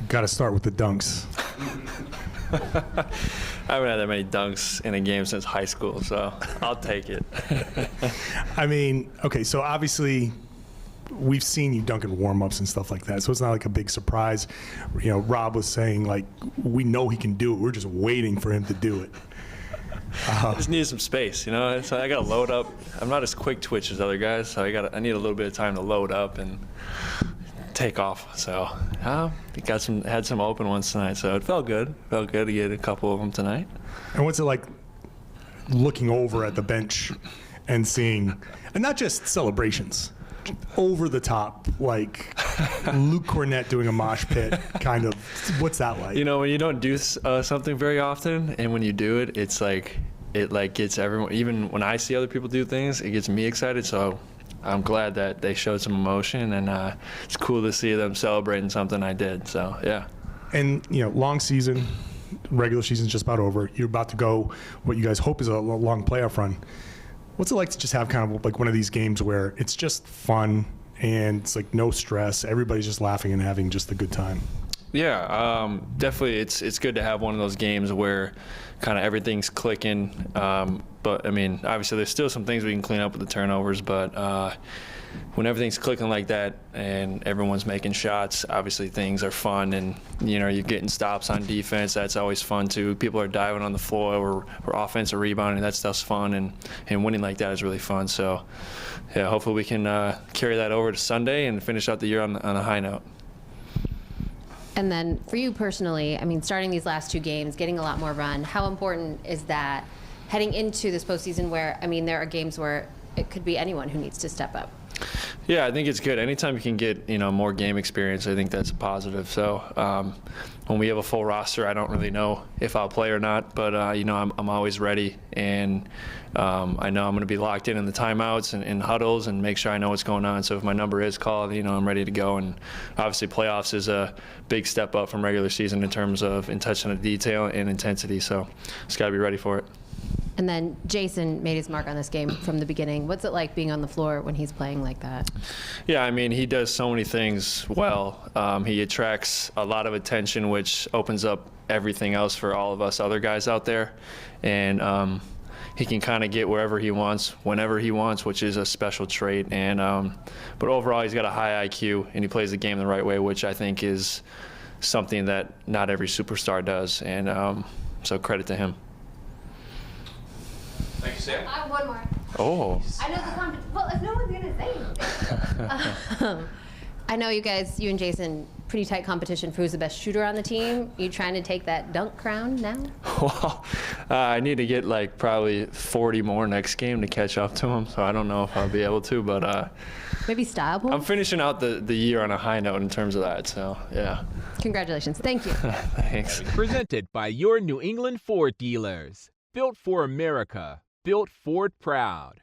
Got to start with the dunks. I haven't had that many dunks in a game since high school, so I'll take it. I mean, okay, so obviously we've seen you dunk in warm-ups and stuff like that, so it's not like a big surprise. You know, Rob was saying, like, we know he can do it. We're just waiting for him to do it. I just need some space, you know. So I got to load up. I'm not as quick twitch as other guys, so I need a little bit of time to load up and take off. So had some open ones tonight, so it felt good. Felt good to get a couple of them tonight. And what's it like looking over at the bench and seeing, and not just celebrations, over the top, like Luke Cornett doing a mosh pit, kind of. What's that like? You know, when you don't do something very often, and when you do it, it's like it gets everyone. Even when I see other people do things, it gets me excited. So I'm glad that they showed some emotion, and it's cool to see them celebrating something I did. So yeah. And you know, long season, regular season's just about over. You're about to go what you guys hope is a long playoff run. What's it like to just have kind of like one of these games where it's just fun and it's like no stress, everybody's just laughing and having just a good time? Yeah, definitely. It's good to have one of those games where kind of everything's clicking. But I mean, obviously, there's still some things we can clean up with the turnovers. But when everything's clicking like that and everyone's making shots, obviously things are fun. And you know, you're getting stops on defense. That's always fun too. People are diving on the floor or offensive rebounding. That stuff's fun. And winning like that is really fun. So yeah, hopefully we can carry that over to Sunday and finish out the year on a high note. And then for you personally, I mean, starting these last two games, getting a lot more run, how important is that heading into this postseason where, I mean, there are games where it could be anyone who needs to step up? Yeah, I think it's good. Anytime you can get, you know, more game experience, I think that's a positive. So when we have a full roster, I don't really know if I'll play or not, but, you know, I'm always ready. And I know I'm going to be locked in the timeouts and huddles and make sure I know what's going on. So if my number is called, you know, I'm ready to go. And obviously playoffs is a big step up from regular season in terms of attention to detail and intensity. So just got to be ready for it. And then Jason made his mark on this game from the beginning. What's it like being on the floor when he's playing like that? Yeah, I mean, he does so many things well. He attracts a lot of attention, which opens up everything else for all of us other guys out there. And he can kind of get wherever he wants, whenever he wants, which is a special trait. And but overall, he's got a high IQ, and he plays the game the right way, which I think is something that not every superstar does. And so credit to him. Thank you, Sam. I have one more. Oh. I know the competition. Well, if no one's going to say anything. I know you guys, you and Jason, pretty tight competition for who's the best shooter on the team. You trying to take that dunk crown now? Well, I need to get like probably 40 more next game to catch up to him, so I don't know if I'll be able to, but maybe style points? I'm finishing out the year on a high note in terms of that, so yeah. Congratulations. Thank you. Thanks. Presented by your New England Ford dealers. Built for America. Built Ford proud.